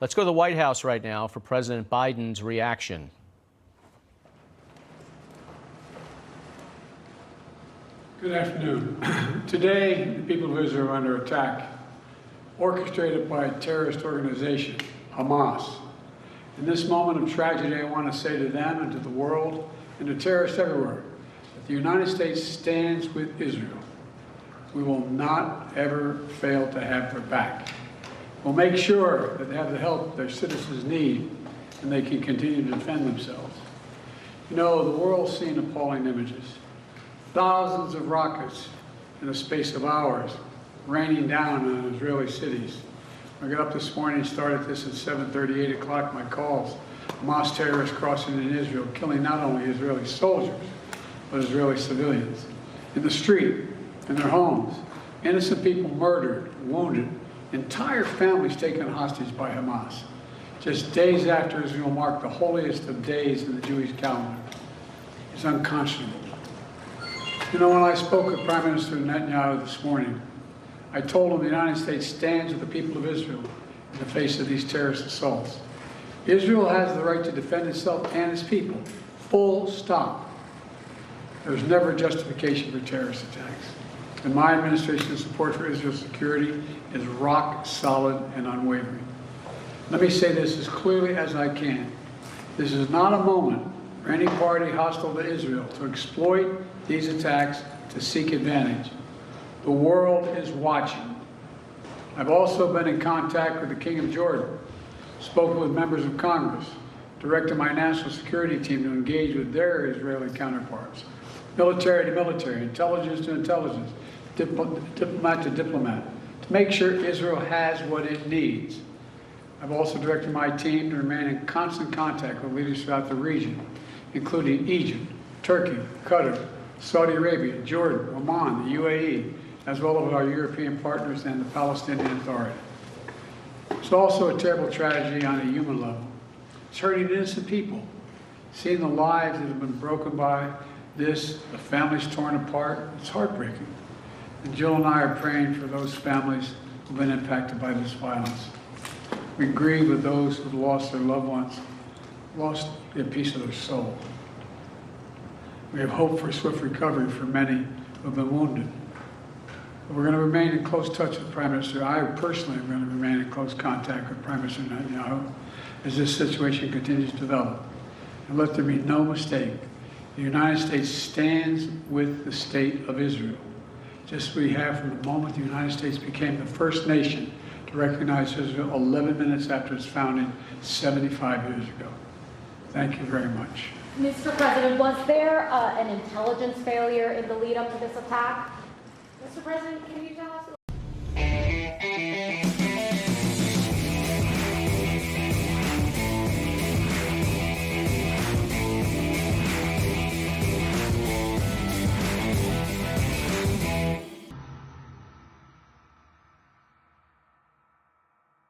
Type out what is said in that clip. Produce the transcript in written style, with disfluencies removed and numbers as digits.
Let's go to the White House right now for President Biden's reaction. Good afternoon. Today, the people of Israel are under attack, orchestrated by a terrorist organization, Hamas. In this moment of tragedy, I want to say to them and to the world and to terrorists everywhere that the United States stands with Israel. We will not ever fail to have their back. We'll make sure that they have the help their citizens need and they can continue to defend themselves. You know, the world's seen appalling images. Thousands of rockets in a space of hours raining down on Israeli cities. I got up this morning, started this at 7:30, 8 o'clock, my calls. Hamas terrorists crossing in Israel, killing not only Israeli soldiers, but Israeli civilians. In the street, in their homes, innocent people murdered, wounded, entire families taken hostage by Hamas. Just days after Israel marked the holiest of days in the Jewish calendar. It's unconscionable. You know, when I spoke with Prime Minister Netanyahu this morning, I told him the United States stands with the people of Israel in the face of these terrorist assaults. Israel has the right to defend itself and its people, full stop. There's never justification for terrorist attacks. And my administration's support for Israel's security is rock solid and unwavering. Let me say this as clearly as I can. This is not a moment for any party hostile to Israel to exploit these attacks to seek advantage. The world is watching. I've also been in contact with the King of Jordan, spoken with members of Congress, directed my national security team to engage with their Israeli counterparts, military to military, intelligence to intelligence, diplomat to diplomat, to make sure Israel has what it needs. I've also directed my team to remain in constant contact with leaders throughout the region, including Egypt, Turkey, Qatar, Saudi Arabia, Jordan, Oman, the UAE, as well as our European partners and the Palestinian Authority. It's also a terrible tragedy on a human level. It's hurting innocent people. Seeing the lives that have been broken by this, the families torn apart, it's heartbreaking. And Jill and I are praying for those families who've been impacted by this violence. We grieve with those who've lost their loved ones, lost a piece of their soul. We have hope for swift recovery for many who have been wounded. But we're going to remain in close touch with Prime Minister. I personally am going to remain in close contact with Prime Minister Netanyahu as this situation continues to develop. And let there be no mistake, the United States stands with the state of Israel, just as we have from the moment the United States became the first nation to recognize Israel 11 minutes after its founding 75 years ago. Thank you very much. Mr. President, was there an intelligence failure in the lead up to this attack? Mr. President, can you tell us?